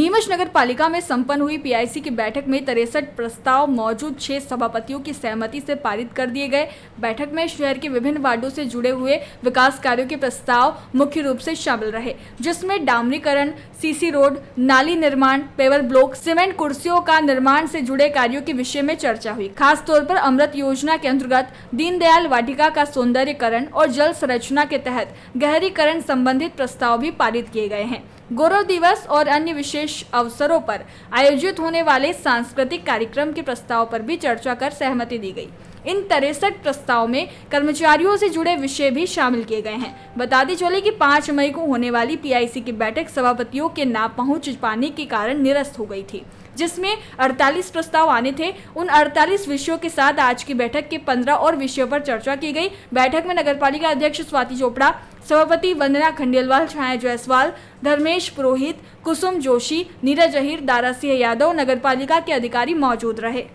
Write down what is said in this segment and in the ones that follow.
नीमच नगर पालिका में संपन्न हुई पीआईसी की बैठक में 63 प्रस्ताव मौजूद 6 सभापतियों की सहमति से पारित कर दिए गए। बैठक में शहर के विभिन्न वार्डों से जुड़े हुए विकास कार्यों के प्रस्ताव मुख्य रूप से शामिल रहे, जिसमें डामरीकरण, सीसी रोड, नाली निर्माण, पेवर ब्लॉक, सीमेंट कुर्सियों का निर्माण से जुड़े कार्यों के विषय में चर्चा हुई। खास तौर पर अमृत योजना के अंतर्गत दीनदयाल वाटिका का सौंदर्यीकरण और जल संरचना के तहत गहरीकरण संबंधित प्रस्ताव भी पारित किए गए हैं। गौरव दिवस और अन्य विशेष अवसरों पर आयोजित होने वाले सांस्कृतिक कार्यक्रम के प्रस्ताव पर भी चर्चा कर सहमति दी गई। इन 63 प्रस्ताव में कर्मचारियों से जुड़े विषय भी शामिल किए गए हैं। बता दी चले कि 5 मई को होने वाली पीआईसी की बैठक सभापतियों के ना पहुंच पाने के कारण निरस्त हो गई थी, जिसमें 48 प्रस्ताव आने थे। उन 48 विषयों के साथ आज की बैठक के 15 और विषयों पर चर्चा की गई। बैठक में नगरपालिका अध्यक्ष स्वाति चोपड़ा, सभापति वंदना खंडेलवाल, छाया जायसवाल, धर्मेश पुरोहित, कुसुम जोशी, नीरज अहिर, दारा सिंह यादव, नगरपालिका के अधिकारी मौजूद रहे।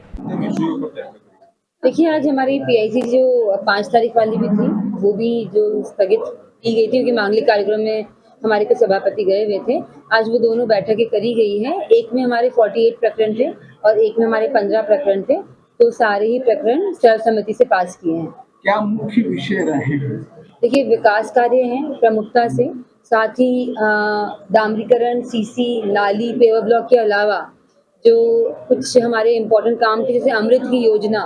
देखिए, आज हमारी पीआईसी जो 5 तारीख वाली भी थी, वो भी जो स्थगित की गई थी क्योंकि मांगलिक कार्यक्रम में हमारे कुछ सभापति गए हुए थे। आज वो दोनों बैठकें करी गई हैं। एक में हमारे 48 प्रकरण थे और एक में हमारे 15 प्रकरण थे, तो सारे ही प्रकरण सर्वसम्मति से पास किए हैं। क्या मुख्य विषय रहे? देखिए, विकास कार्य हैं प्रमुखता से, साथ ही डामरीकरण, सीसी, नाली, पेवर ब्लॉक के अलावा जो कुछ हमारे इम्पोर्टेंट काम थे, जैसे अमृत की योजना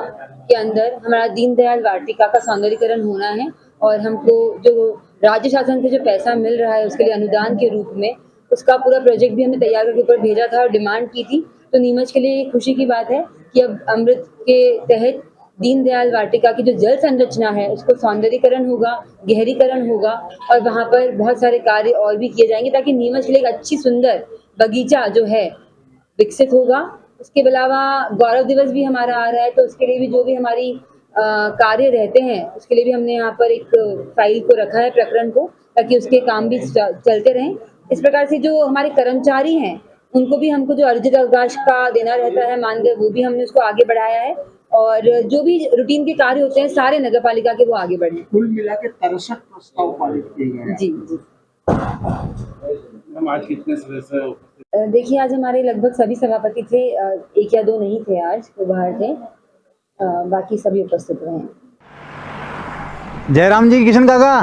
के अंदर हमारा दीनदयाल वाटिका का सौंदर्यीकरण होना है और हमको जो राज्य शासन से जो पैसा मिल रहा है उसके लिए अनुदान के रूप में, उसका पूरा प्रोजेक्ट भी हमने तैयार करके ऊपर भेजा था और डिमांड की थी। तो नीमच के लिए खुशी की बात है कि अब अमृत के तहत दीनदयाल वाटिका की जो जल संरचना है उसको सौंदर्यीकरण होगा, गहरीकरण होगा और वहाँ पर बहुत सारे कार्य और भी किए जाएंगे ताकि नीमच के लिए एक अच्छी सुंदर बगीचा जो है विकसित होगा। उसके अलावा गौरव दिवस भी हमारा आ रहा है, तो उसके लिए भी जो भी हमारी कार्य रहते हैं उसके लिए भी हमने यहाँ पर एक फाइल को रखा है, प्रकरण को, ताकि उसके काम भी चलते रहें। इस प्रकार से जो हमारे कर्मचारी हैं उनको भी हमको जो अर्जित अवकाश का देना रहता है मानदेय, वो भी हमने उसको आगे बढ़ाया है और जो भी रूटीन के कार्य होते हैं सारे नगर पालिका के वो आगे बढ़े। कुल मिला के 63 प्रस्ताव पारित किए गए। जी। आज कितने सदस्य? देखिए, आज हमारे लगभग सभी सभापति थे, 1 या 2 नहीं थे, आज वो बाहर थे, बाकी सभी उपस्थित रहे। जयराम जी, किशन काका,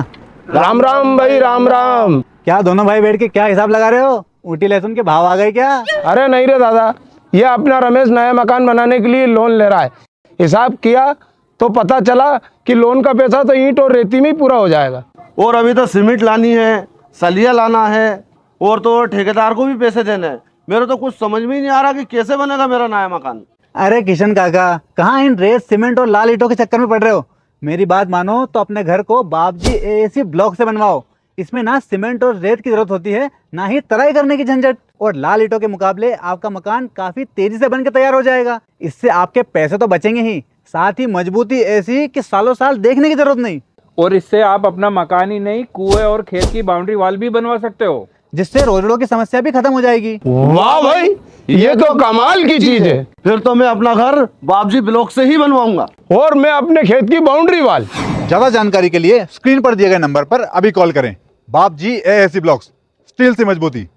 राम राम भाई, राम राम। क्या दोनों भाई बैठ के क्या हिसाब लगा रहे हो? ऊटी लहसुन के भाव आ गए क्या? अरे नहीं रे दादा, ये अपना रमेश नया मकान बनाने के लिए लोन ले रहा है। हिसाब किया तो पता चला कि लोन का पैसा तो ईंट और रेती में ही पूरा हो जाएगा। और अभी तो सीमेंट लानी है, सलिया लाना है और तो ठेकेदार को भी पैसे देने हैं। मेरे तो कुछ समझ में ही नहीं आ रहा कि कैसे बनेगा मेरा नया मकान। अरे किशन काका, कहाँ इन रेत, सीमेंट और लाल ईंटों के चक्कर में पड़ रहे हो? मेरी बात मानो तो अपने घर को बाबजी एएसी ब्लॉक से बनवाओ। इसमें ना सीमेंट और रेत की जरूरत होती है, ना ही तराई करने की झंझट, और लाल ईंटों के मुकाबले आपका मकान काफी तेजी से बनकर तैयार हो जाएगा। इससे आपके पैसे तो बचेंगे ही, साथ ही मजबूती ऐसी कि सालों साल देखने की जरूरत नहीं। और इससे आप अपना मकान ही नहीं, कुएं और खेत की बाउंड्री वॉल भी बनवा सकते हो, जिससे रोजड़ों की समस्या भी खत्म हो जाएगी। वाह भाई, ये तो कमाल की चीज है। फिर तो मैं अपना घर बाबजी ब्लॉक से ही बनवाऊंगा और मैं अपने खेत की बाउंड्री वाल। ज्यादा जानकारी के लिए स्क्रीन पर दिए गए नंबर पर अभी कॉल करें। बाबजी एएसी ब्लॉक्स, स्टील से मजबूती।